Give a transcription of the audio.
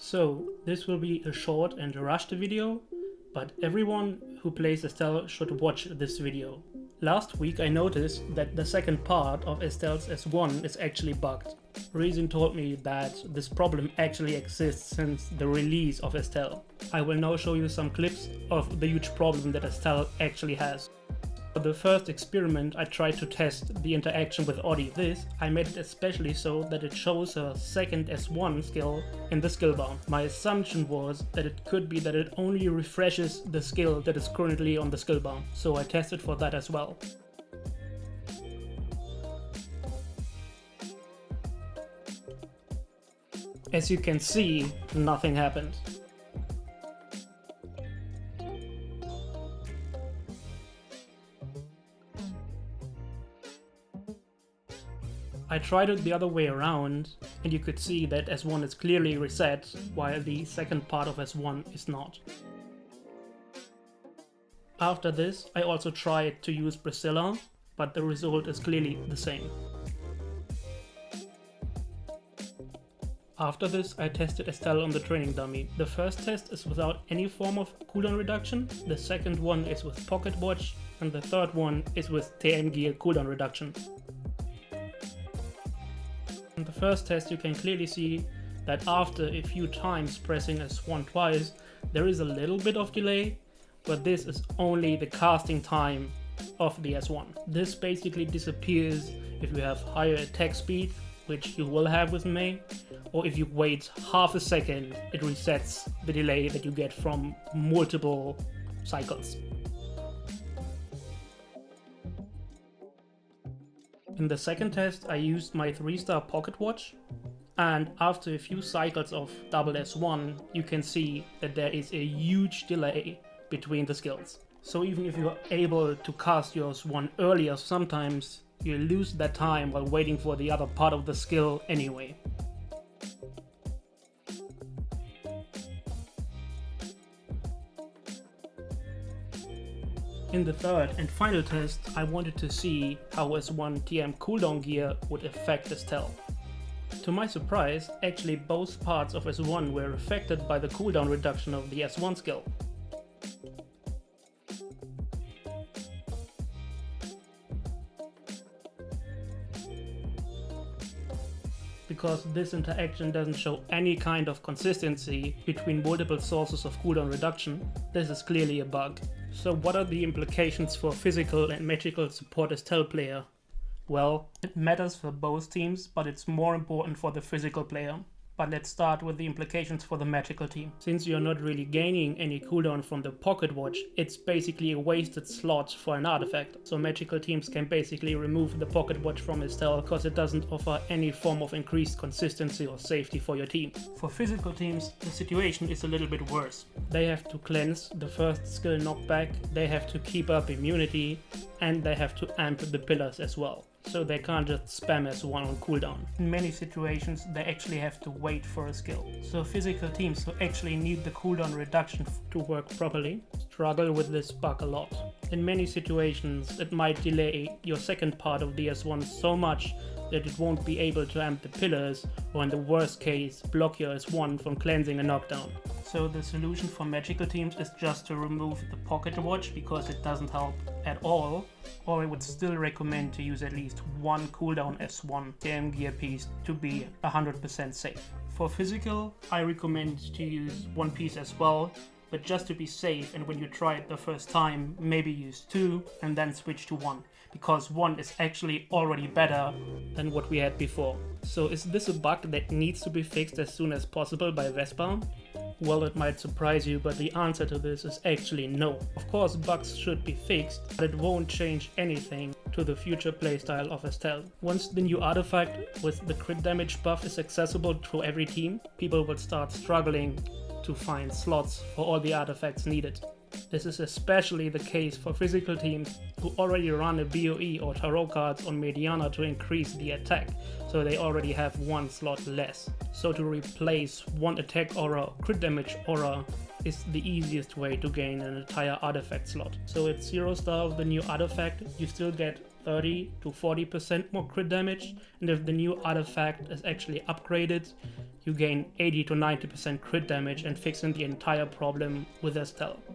So this will be a short and rushed video, but everyone who plays Estelle should watch this video. Last week I noticed that the second part of Estelle's S1 is actually bugged. Reason told me that this problem actually exists since the release of Estelle. I will now show you some clips of the huge problem that Estelle actually has. For the first experiment I tried to test the interaction with Audi. I made it especially so that it shows a second S1 skill in the skill bar. My assumption was that it could be that it only refreshes the skill that is currently on the skill bar, so I tested for that as well. As you can see, nothing happened. I tried it the other way around, and you could see that S1 is clearly reset, while the second part of S1 is not. After this, I also tried to use Priscilla, but the result is clearly the same. After this, I tested Estelle on the training dummy. The first test is without any form of cooldown reduction, the second one is with pocket watch, and the third one is with TM gear cooldown reduction. In the first test you can clearly see that after a few times pressing S1 twice, there is a little bit of delay, but this is only the casting time of the S1. This basically disappears if you have higher attack speed, which you will have with Mei, or if you wait half a second, it resets the delay that you get from multiple cycles. In the second test I used my 3-star pocket watch, and after a few cycles of double S1 you can see that there is a huge delay between the skills. So even if you're able to cast your S1 earlier, sometimes you lose that time while waiting for the other part of the skill anyway. In the third and final test, I wanted to see how S1 TM cooldown gear would affect Estelle. To my surprise, actually both parts of S1 were affected by the cooldown reduction of the S1 skill. Because this interaction doesn't show any kind of consistency between multiple sources of cooldown reduction, this is clearly a bug. So what are the implications for physical and magical support Estelle player? Well, it matters for both teams, but it's more important for the physical player. But let's start with the implications for the magical team. Since you're not really gaining any cooldown from the pocket watch, it's basically a wasted slot for an artifact. So magical teams can basically remove the pocket watch from Estelle because it doesn't offer any form of increased consistency or safety for your team. For physical teams, the situation is a little bit worse. They have to cleanse the first skill knockback, they have to keep up immunity, and they have to amp the pillars as well. So they can't just spam S1 on cooldown. In many situations they actually have to wait for a skill. So physical teams who actually need the cooldown reduction to work properly struggle with this bug a lot. In many situations it might delay your second part of the S1 so much that it won't be able to amp the pillars, or in the worst case block your S1 from cleansing a knockdown. So the solution for magical teams is just to remove the pocket watch because it doesn't help at all, or I would still recommend to use at least one cooldown S1 TM gear piece to be 100% safe. For physical, I recommend to use one piece as well, but just to be safe, and when you try it the first time, maybe use 2 and then switch to 1, because 1 is actually already better than what we had before. So is this a bug that needs to be fixed as soon as possible by Vespa? Well, it might surprise you, but the answer to this is actually no. Of course bugs should be fixed, but it won't change anything to the future playstyle of Estelle. Once the new artifact with the crit damage buff is accessible to every team, people will start struggling to find slots for all the artifacts needed. This is especially the case for physical teams who already run a BOE or tarot cards on Mediana to increase the attack, so they already have one slot less. So to replace one attack aura, crit damage aura, is the easiest way to gain an entire artifact slot. So at 0 star of the new artifact, you still get 30 to 40% more crit damage, and if the new artifact is actually upgraded, you gain 80 to 90% crit damage and fixing the entire problem with Estelle.